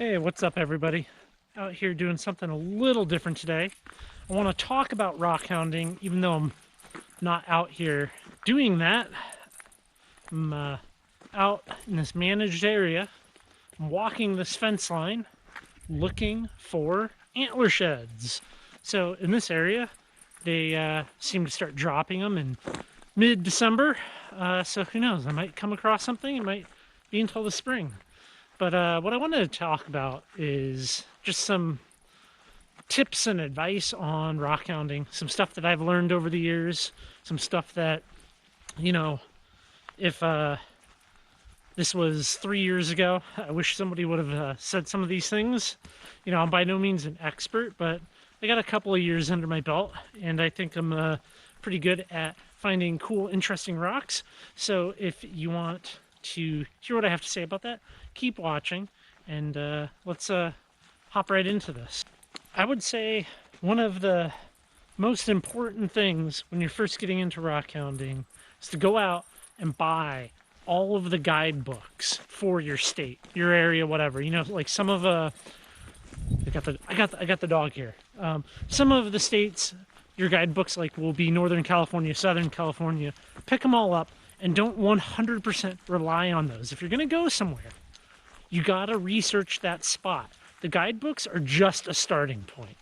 Hey, what's up everybody? Out here doing something a little different today. I want to talk about rock hounding, even though I'm not out here doing that. I'm out in this managed area. I'm walking this fence line looking for antler sheds. So in this area, they seem to start dropping them in mid-December. So who knows, I might come across something. It might be until the spring. But what I wanted to talk about is just some tips and advice on rock hounding, some stuff that I've learned over the years, some stuff that, you know, if this was 3 years ago, I wish somebody would have said some of these things. You know, I'm by no means an expert, but I got a couple of years under my belt, and I think I'm pretty good at finding cool, interesting rocks. So if you want to hear what I have to say about that, keep watching, and let's hop right into this. I would say one of the most important things when you're first getting into rock hounding is to go out and buy all of the guidebooks for your state, your area, whatever. You know, like some of I got the dog here. Some of the states, your guidebooks like will be Northern California, Southern California. Pick them all up and don't 100% rely on those. If you're gonna go somewhere, you gotta research that spot. The guidebooks are just a starting point.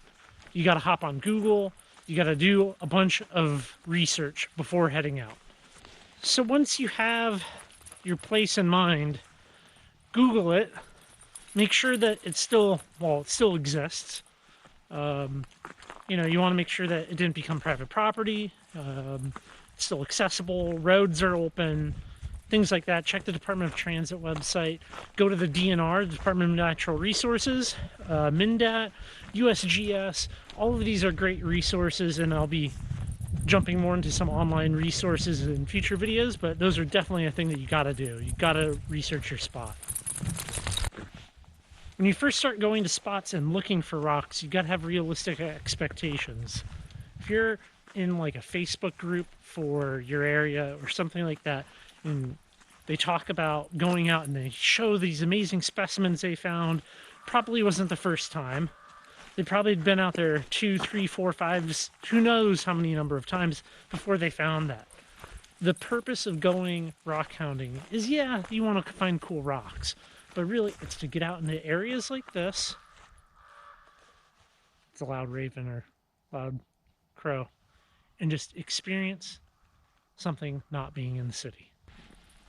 You gotta hop on Google. You gotta do a bunch of research before heading out. So once you have your place in mind, Google it. Make sure that it still exists. You know, you want to make sure that it didn't become private property. It's still accessible. Roads are open. Things like that. Check the Department of Transit website. Go to the DNR, the Department of Natural Resources, MnDAT, USGS. All of these are great resources, and I'll be jumping more into some online resources in future videos, but those are definitely a thing that you gotta do. You gotta research your spot. When you first start going to spots and looking for rocks, you gotta have realistic expectations. If you're in like a Facebook group for your area or something like that, and they talk about going out and they show these amazing specimens they found, probably wasn't the first time. They probably had been out there 2, 3, 4, 5, who knows how many number of times before they found that. The purpose of going rock hounding is, yeah, you want to find cool rocks, but really it's to get out into areas like this. It's a loud raven or loud crow, and just experience something not being in the city.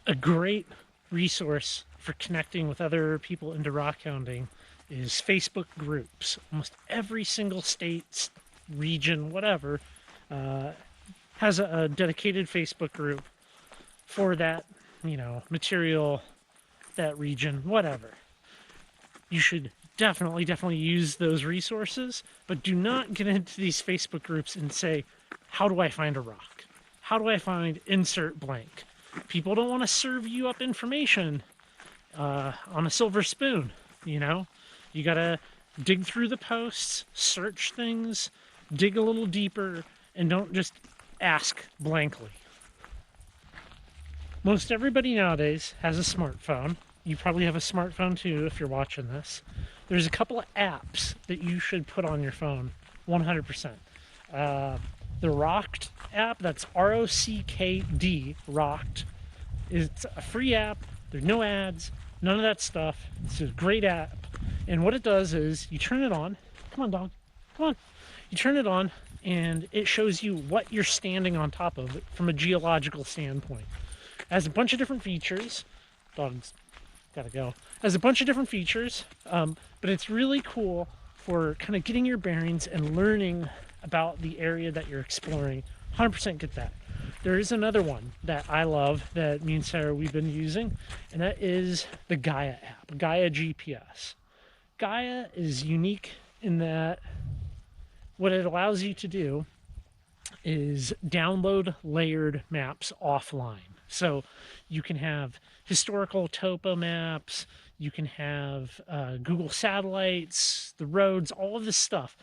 A great resource for connecting with other people into rock hounding is Facebook groups. Almost every single state, region, whatever, has a dedicated Facebook group for that, you know, material, that region, whatever. You should definitely use those resources, but do not get into these Facebook groups and say, how do I find a rock? How do I find insert blank? People don't want to serve you up information on a silver spoon, you know? You gotta dig through the posts, search things, dig a little deeper, and don't just ask blankly. Most everybody nowadays has a smartphone. You probably have a smartphone too if you're watching this. There's a couple of apps that you should put on your phone, 100%. The Rocked app, that's ROCKD, Rocked. It's a free app. There's no ads, none of that stuff. It's a great app. And what it does is you turn it on. Come on, dog. Come on. You turn it on, and it shows you what you're standing on top of from a geological standpoint. It has a bunch of different features. Dog's gotta go. It has a bunch of different features, but it's really cool for kind of getting your bearings and learning about the area that you're exploring. 100% get that. There is another one that I love that me and Sarah we've been using, and that is the Gaia app, Gaia GPS. Gaia is unique in that what it allows you to do is download layered maps offline. So you can have historical topo maps, you can have Google satellites, the roads, all of this stuff.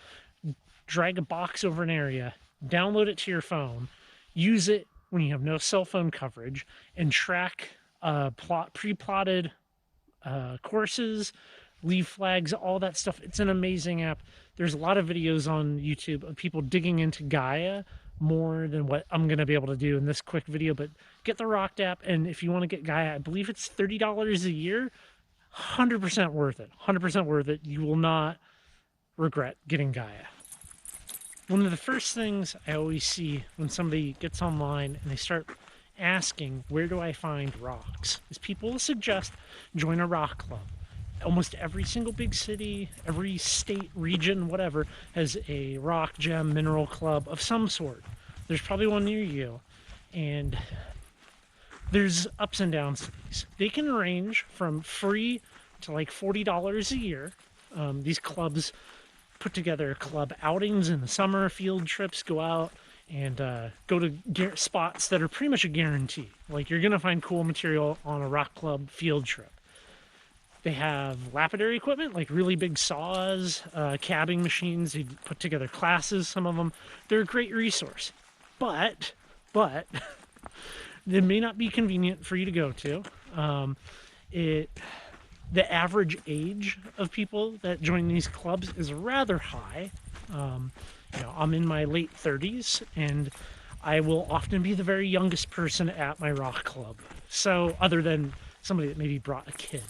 Drag a box over an area, download it to your phone, use it when you have no cell phone coverage, and track pre-plotted courses, leave flags, all that stuff. It's an amazing app. There's a lot of videos on YouTube of people digging into Gaia more than what I'm going to be able to do in this quick video, but get the Rocked app, and if you want to get Gaia, I believe it's $30 a year. 100% worth it. 100% worth it. You will not regret getting Gaia. One of the first things I always see when somebody gets online and they start asking, where do I find rocks, is people will suggest join a rock club. Almost every single big city, every state, region, whatever, has a rock, gem, mineral club of some sort. There's probably one near you. And there's ups and downs to these. They can range from free to like $40 a year. These clubs put together club outings in the summer, field trips, go out and go to spots that are pretty much a guarantee. Like, you're gonna find cool material on a rock club field trip. They have lapidary equipment, like really big saws, cabbing machines. They put together classes, some of them. They're a great resource. But, it may not be convenient for you to go to. The average age of people that join these clubs is rather high. I'm in my late 30s, and I will often be the very youngest person at my rock club. So, other than somebody that maybe brought a kid.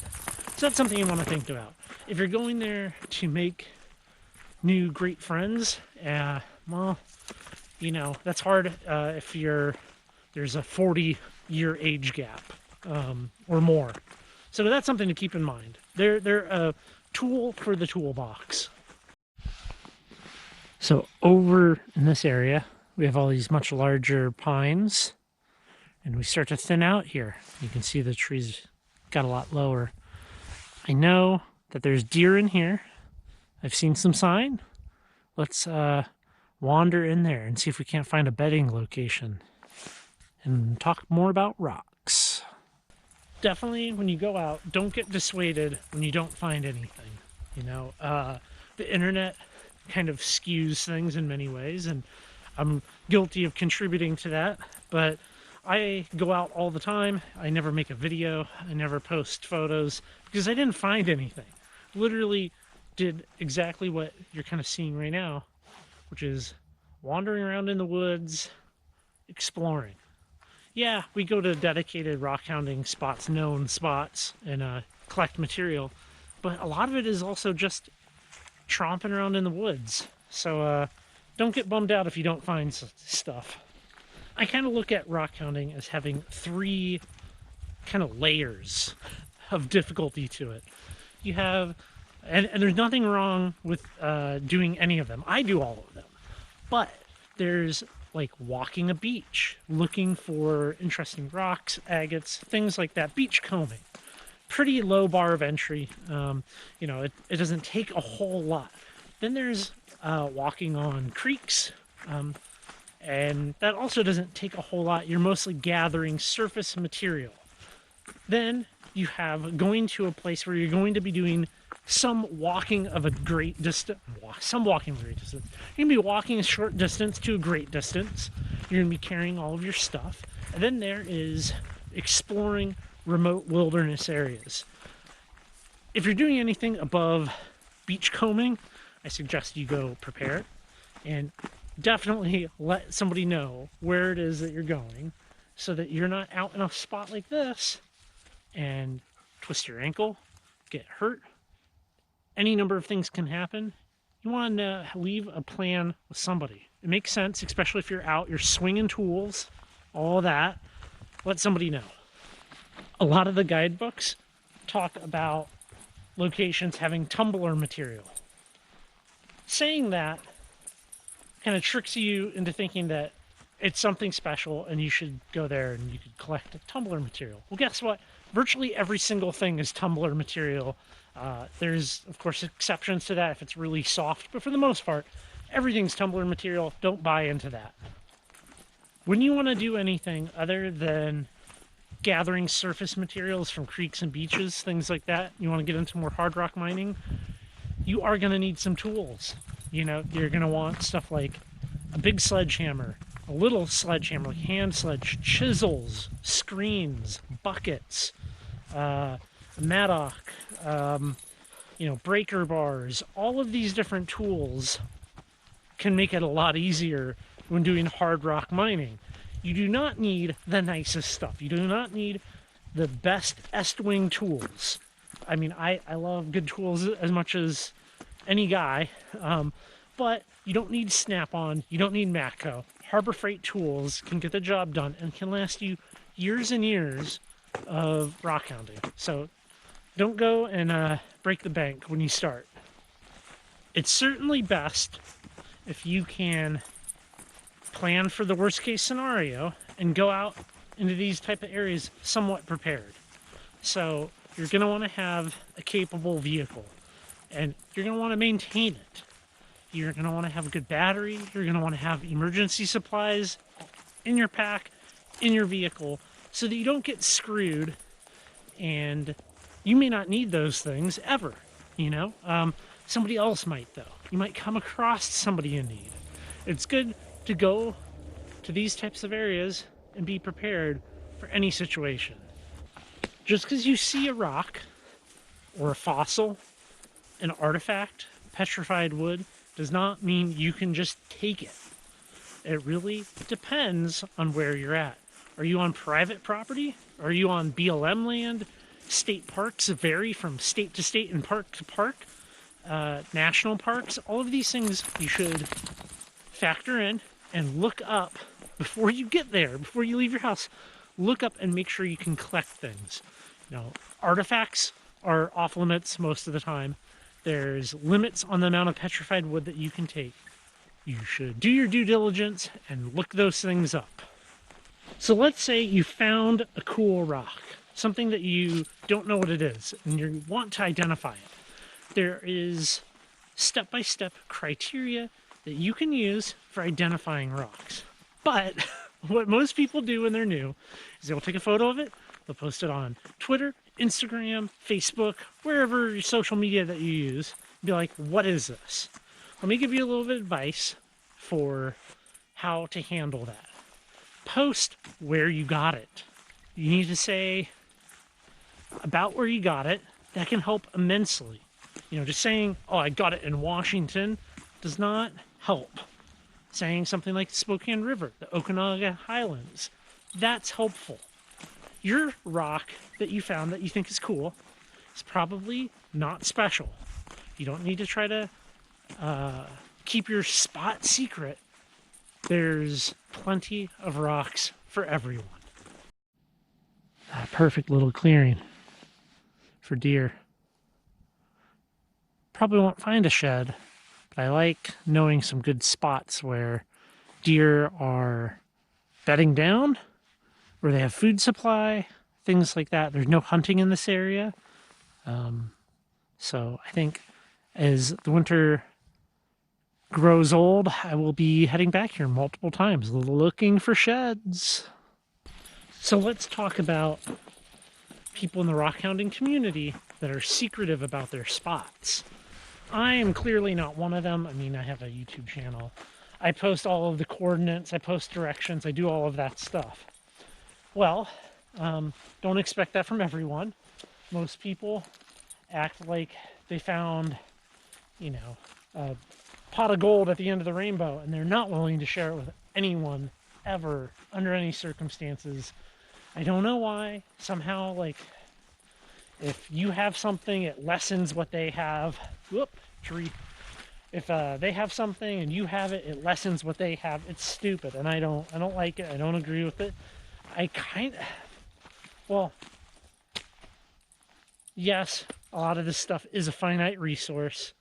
So that's something you want to think about. If you're going there to make new great friends, that's hard if there's a 40-year age gap or more. So that's something to keep in mind. They're a tool for the toolbox. So over in this area, we have all these much larger pines, and we start to thin out here. You can see the trees got a lot lower. I know that there's deer in here. I've seen some sign. Let's wander in there and see if we can't find a bedding location and talk more about rocks. Definitely, when you go out, don't get dissuaded when you don't find anything. The internet kind of skews things in many ways, and I'm guilty of contributing to that, but I go out all the time. I never make a video. I never post photos because I didn't find anything. Literally did exactly what you're kind of seeing right now, which is wandering around in the woods, exploring. Yeah, we go to dedicated rock hounding spots, known spots, and collect material, but a lot of it is also just tromping around in the woods. So don't get bummed out if you don't find stuff. I kind of look at rock hounding as having 3 kind of layers of difficulty to it. You have, and there's nothing wrong with doing any of them. I do all of them. But there's like walking a beach, looking for interesting rocks, agates, things like that. Beach combing. Pretty low bar of entry. It doesn't take a whole lot. Then there's walking on creeks. And that also doesn't take a whole lot. You're mostly gathering surface material. Then you have going to a place where you're going to be doing some walking of a great distance. Some walking of a great distance. You're going to be walking a short distance to a great distance. You're going to be carrying all of your stuff. And then there is exploring remote wilderness areas. If you're doing anything above beach combing, I suggest you go prepared and definitely let somebody know where it is that you're going so that you're not out in a spot like this and twist your ankle, get hurt. Any number of things can happen. You want to leave a plan with somebody. It makes sense, especially if you're out, you're swinging tools, all that. Let somebody know. A lot of the guidebooks talk about locations having tumbler material. Saying that kind of tricks you into thinking that it's something special and you should go there and you could collect tumbler material. Well, guess what? Virtually every single thing is tumbler material. There's, of course, exceptions to that if it's really soft, but for the most part, everything's tumbler material. Don't buy into that. When you want to do anything other than gathering surface materials from creeks and beaches, things like that, you want to get into more hard rock mining, you are going to need some tools. You're going to want stuff like a big sledgehammer, a little sledgehammer, like hand sledge, chisels, screens, buckets, a mattock, breaker bars, all of these different tools can make it a lot easier when doing hard rock mining. You do not need the nicest stuff. You do not need the best Est-wing tools. I mean, I love good tools as much as any guy, but you don't need Snap-on, you don't need Matco. Harbor Freight tools can get the job done and can last you years and years of rock hounding. So don't go and break the bank when you start. It's certainly best if you can plan for the worst case scenario and go out into these type of areas somewhat prepared. So you're going to want to have a capable vehicle and you're going to want to maintain it. You're going to want to have a good battery. You're going to want to have emergency supplies in your pack, in your vehicle, so that you don't get screwed. And you may not need those things ever, Somebody else might, though. You might come across somebody in need. It's good to go to these types of areas and be prepared for any situation. Just because you see a rock or a fossil, an artifact, petrified wood, does not mean you can just take it. It really depends on where you're at. Are you on private property? Are you on BLM land? State parks vary from state to state and park to park. National parks, all of these things you should factor in and look up before you get there, before you leave your house. Look up and make sure you can collect things. Artifacts are off limits most of the time. There's limits on the amount of petrified wood that you can take. You should do your due diligence and look those things up. So let's say you found a cool rock, something that you don't know what it is, and you want to identify it. There is step-by-step criteria that you can use for identifying rocks. But what most people do when they're new is they'll take a photo of it, they'll post it on Twitter, Instagram, Facebook, wherever your social media that you use, be like, what is this? Let me give you a little bit of advice for how to handle that. Post where you got it. You need to say about where you got it. That can help immensely. Just saying, oh, I got it in Washington does not help. Saying something like the Spokane River, the Okanagan Highlands, that's helpful. Your rock that you found that you think is cool is probably not special. You don't need to try to keep your spot secret. There's plenty of rocks for everyone. A perfect little clearing for deer. Probably won't find a shed, but I like knowing some good spots where deer are bedding down, where they have food supply, things like that. There's no hunting in this area. So I think as the winter grows old, I will be heading back here multiple times, looking for sheds. So let's talk about people in the rock hounding community that are secretive about their spots. I am clearly not one of them. I mean, I have a YouTube channel. I post all of the coordinates, I post directions, I do all of that stuff. Well, don't expect that from everyone. Most people act like they found, a pot of gold at the end of the rainbow, and they're not willing to share it with anyone ever, under any circumstances. I don't know why. Somehow, if you have something, it lessens what they have. Whoop, tree. If they have something and you have it, it lessens what they have. It's stupid, and I don't like it. I don't agree with it. Yes, a lot of this stuff is a finite resource,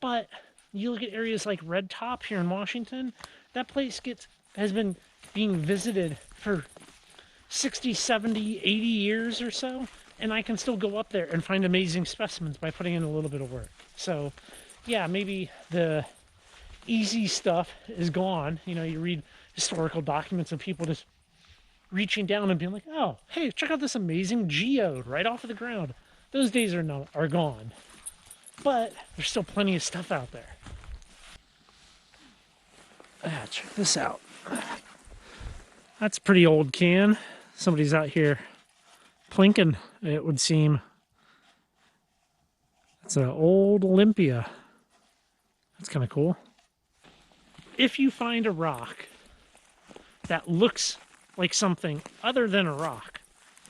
but you look at areas like Red Top here in Washington, that place has been being visited for 60, 70, 80 years or so, and I can still go up there and find amazing specimens by putting in a little bit of work. So, yeah, maybe the easy stuff is gone. You read historical documents of people just reaching down and being like, oh, hey, check out this amazing geode right off of the ground. Those days are gone. But there's still plenty of stuff out there. Check this out. That's a pretty old can. Somebody's out here plinking, it would seem. It's an old Olympia. That's kind of cool. If you find a rock that looks like something other than a rock,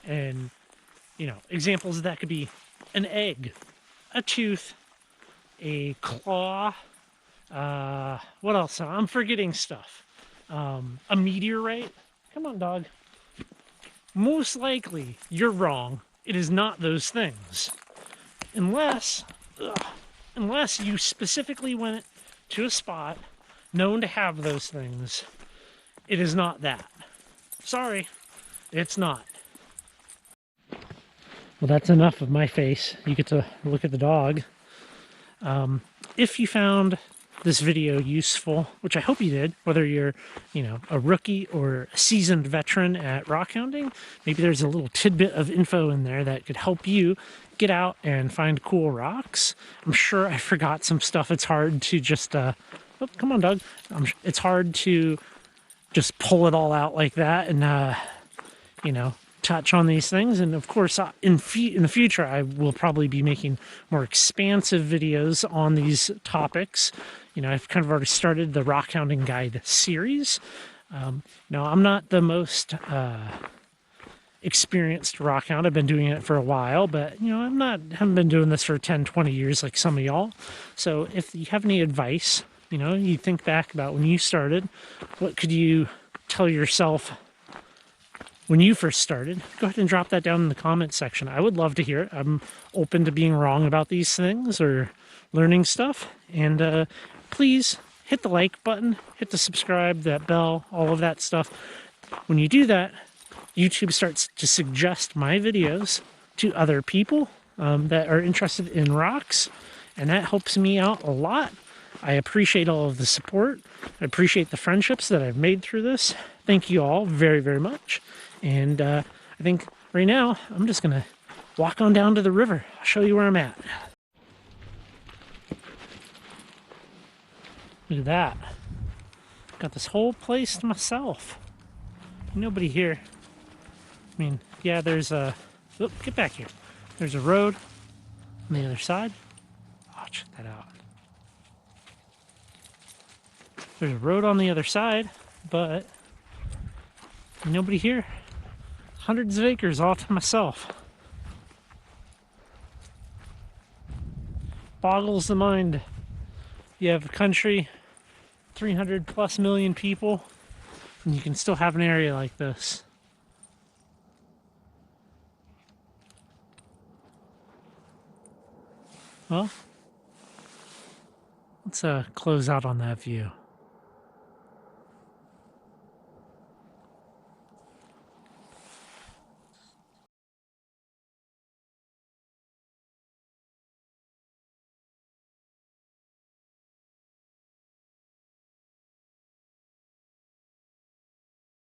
and examples of that could be an egg, a tooth, a claw, what else? I'm forgetting stuff. A meteorite. Come on, dog. Most likely, you're wrong. It is not those things. Unless you specifically went to a spot known to have those things. It is not that. Sorry, it's not. Well, that's enough of my face. You get to look at the dog. If you found this video useful, which I hope you did, whether you're, a rookie or a seasoned veteran at rockhounding, maybe there's a little tidbit of info in there that could help you get out and find cool rocks. I'm sure I forgot some stuff. It's hard to just, oh, come on, Doug. It's hard to just pull it all out like that and, touch on these things. And of course, in the future, I will probably be making more expansive videos on these topics. I've kind of already started the Rockhounding Guide series. Now, I'm not the most experienced rockhound. I've been doing it for a while, but haven't been doing this for 10, 20 years like some of y'all. So if you have any advice, you think back about when you started, what could you tell yourself when you first started? Go ahead and drop that down in the comments section. I would love to hear it. I'm open to being wrong about these things or learning stuff. And please hit the like button, hit the subscribe, that bell, all of that stuff. When you do that, YouTube starts to suggest my videos to other people that are interested in rocks, and that helps me out a lot. I appreciate all of the support. I appreciate the friendships that I've made through this. Thank you all very, very much. And I think right now, I'm just going to walk on down to the river. I'll show you where I'm at. Look at that. Got this whole place to myself. Nobody here. I mean, yeah, there's a... Oh, get back here. There's a road on the other side. Oh, check that out. There's a road on the other side, but nobody here. Hundreds of acres all to myself. Boggles the mind. You have a country, 300 plus million people, and you can still have an area like this. Well, let's close out on that view.